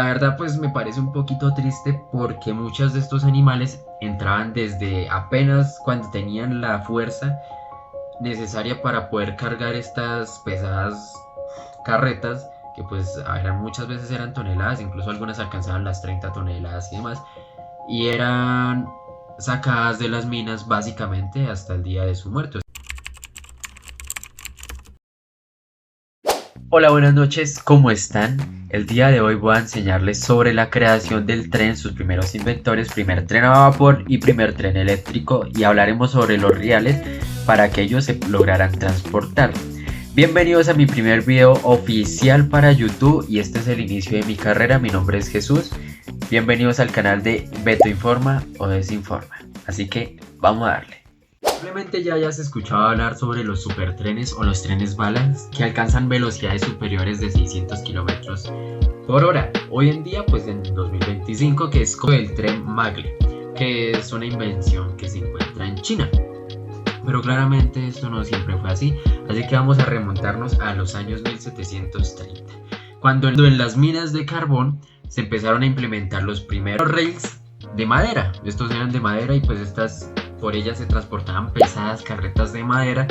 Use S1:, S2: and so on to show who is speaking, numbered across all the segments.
S1: La verdad pues me parece un poquito triste porque muchos de estos animales entraban desde apenas cuando tenían la fuerza necesaria para poder cargar estas pesadas carretas que pues muchas veces eran toneladas, incluso algunas alcanzaban las 30 toneladas y demás, y eran sacadas de las minas básicamente hasta el día de su muerte. Hola, buenas noches, ¿cómo están? El día de hoy voy a enseñarles sobre la creación del tren, sus primeros inventores, primer tren a vapor y primer tren eléctrico, y hablaremos sobre los rieles para que ellos se lograran transportar. Bienvenidos a mi primer video oficial para YouTube y este es el inicio de mi carrera. Mi nombre es Jesús. Bienvenidos al canal de Beto Informa o Desinforma. Así que vamos a darle. Probablemente ya hayas escuchado hablar sobre los supertrenes o los trenes balas que alcanzan velocidades superiores de 600 kilómetros por hora. Hoy en día, pues en 2025, que es como el tren Maglev, que es una invención que se encuentra en China. Pero claramente esto no siempre fue así que vamos a remontarnos a los años 1730, cuando en las minas de carbón se empezaron a implementar los primeros rails de madera. Estos eran de madera y pues por ellas se transportaban pesadas carretas de madera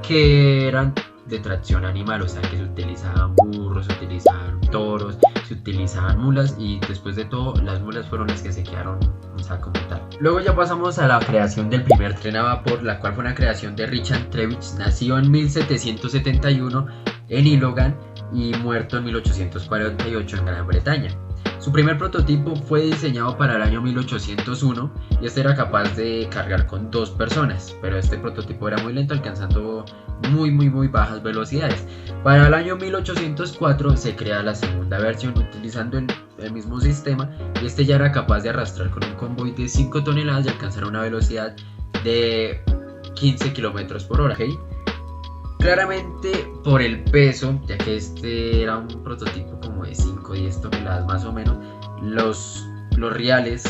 S1: que eran de tracción animal, o sea que se utilizaban burros, se utilizaban toros, se utilizaban mulas, y después de todo las mulas fueron las que se quedaron, o sea, como tal. Luego ya pasamos a la creación del primer tren a vapor, la cual fue una creación de Richard Trevithick, nacido en 1771 en Ilogan y muerto en 1848 en Gran Bretaña. Su primer prototipo fue diseñado para el año 1801 y este era capaz de cargar con 2 personas, pero este prototipo era muy lento, alcanzando muy bajas velocidades. Para el año 1804 se crea la segunda versión utilizando el mismo sistema, y este ya era capaz de arrastrar con un convoy de 5 toneladas y alcanzar una velocidad de 15 kilómetros por hora. ¿Okay? Claramente por el peso, ya que este era un prototipo como de 5 o 10 toneladas más o menos, los rieles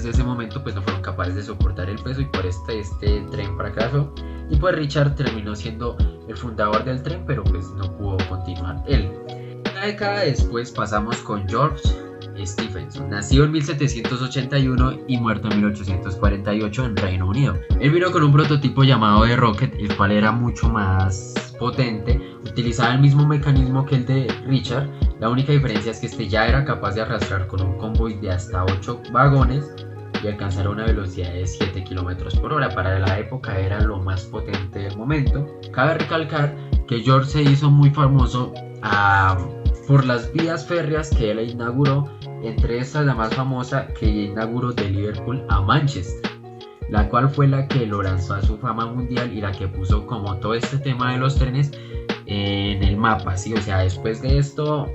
S1: de ese momento pues no fueron capaces de soportar el peso, y por este tren fracasó, y pues Richard terminó siendo el fundador del tren, pero pues no pudo continuar él. Una década después pasamos con George Stephenson, nacido en 1781 y muerto en 1848 en Reino Unido. Él vino con un prototipo llamado The Rocket, el cual era mucho más potente, utilizaba el mismo mecanismo que el de Richard. La única diferencia es que este ya era capaz de arrastrar con un convoy de hasta 8 vagones y alcanzar una velocidad de 7 km por hora. Para la época era lo más potente del momento. Cabe recalcar que George se hizo muy famoso por las vías férreas que él inauguró, entre estas la más famosa que inauguró de Liverpool a Manchester, la cual fue la que lo lanzó a su fama mundial y la que puso como todo este tema de los trenes en el mapa, ¿sí? O sea, después de esto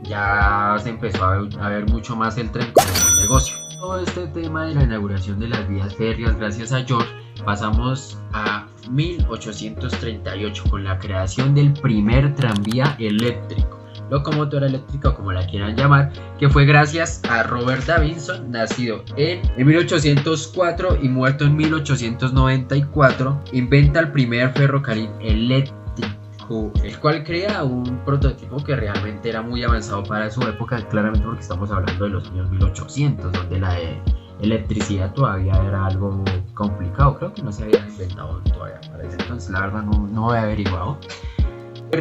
S1: ya se empezó a ver mucho más el tren como un negocio. Todo este tema de la inauguración de las vías férreas gracias a George, pasamos a 1838 con la creación del primer tranvía eléctrico, locomotora eléctrica como la quieran llamar, que fue gracias a Robert Davidson, nacido en 1804 y muerto en 1894. Inventa el primer ferrocarril eléctrico, el cual crea un prototipo que realmente era muy avanzado para su época, claramente porque estamos hablando de los años 1800, donde la electricidad todavía era algo complicado. Creo que no se había inventado todavía para ese entonces, la verdad no he averiguado.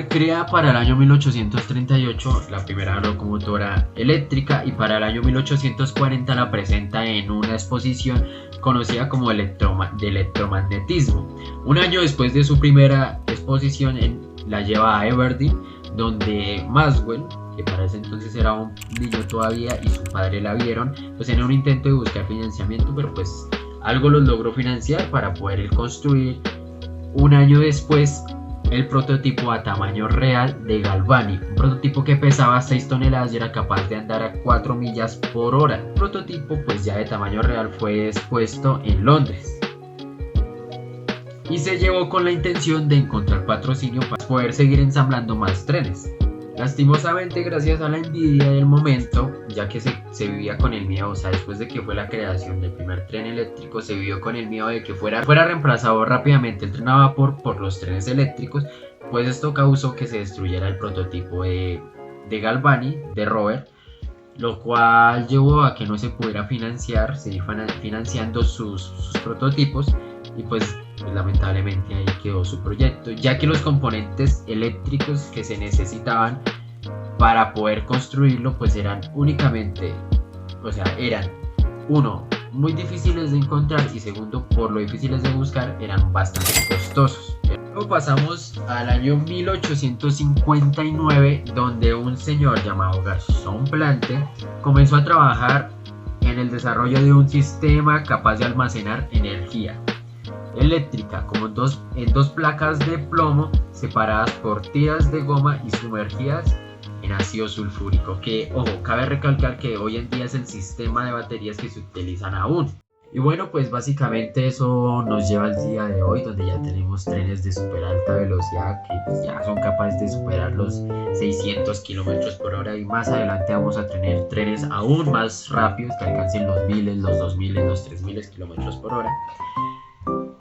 S1: Crea para el año 1838 la primera locomotora eléctrica, y para el año 1840 la presenta en una exposición conocida como de electromagnetismo. Un año después de su primera exposición la lleva a Aberdeen, donde Maxwell, que para ese entonces era un niño todavía, y su padre la vieron pues en un intento de buscar financiamiento, pero pues algo los logró financiar para poder construir un año después el prototipo a tamaño real de Galvani, un prototipo que pesaba 6 toneladas y era capaz de andar a 4 millas por hora. El prototipo pues ya de tamaño real fue expuesto en Londres y se llevó con la intención de encontrar patrocinio para poder seguir ensamblando más trenes. Lastimosamente, gracias a la envidia del momento, ya que se vivía con el miedo, o sea, después de que fue la creación del primer tren eléctrico, se vivió con el miedo de que fuera reemplazado rápidamente el tren a vapor por los trenes eléctricos, pues esto causó que se destruyera el prototipo de Galvani, de Robert, lo cual llevó a que no se pudiera financiar, seguir financiando sus prototipos y pues lamentablemente ahí quedó su proyecto, ya que los componentes eléctricos que se necesitaban para poder construirlo pues eran únicamente, o sea, eran uno, muy difíciles de encontrar y segundo, por lo difíciles de buscar, eran bastante costosos. Luego pasamos al año 1859, donde un señor llamado Gaston Plante comenzó a trabajar en el desarrollo de un sistema capaz de almacenar energía eléctrica como en dos placas de plomo separadas por tiras de goma y sumergidas en ácido sulfúrico, que, ojo, cabe recalcar que hoy en día es el sistema de baterías que se utilizan aún. Y bueno, pues básicamente eso nos lleva al día de hoy, donde ya tenemos trenes de super alta velocidad que pues ya son capaces de superar los 600 kilómetros por hora, y más adelante vamos a tener trenes aún más rápidos que alcancen los 1000, los 2000, los 3000 kilómetros por hora.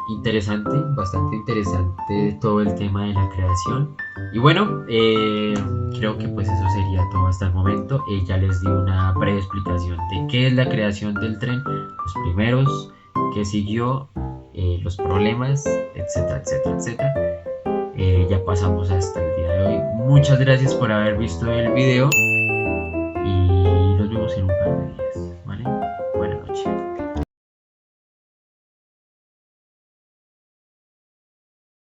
S1: Interesante, bastante interesante todo el tema de la creación. Y bueno, creo que pues eso sería todo hasta el momento. Ya les di una breve explicación de qué es la creación del tren, los primeros, qué siguió, los problemas, etcétera, etcétera, etcétera. Ya pasamos hasta el día de hoy. Muchas gracias por haber visto el video y nos vemos en un par de días.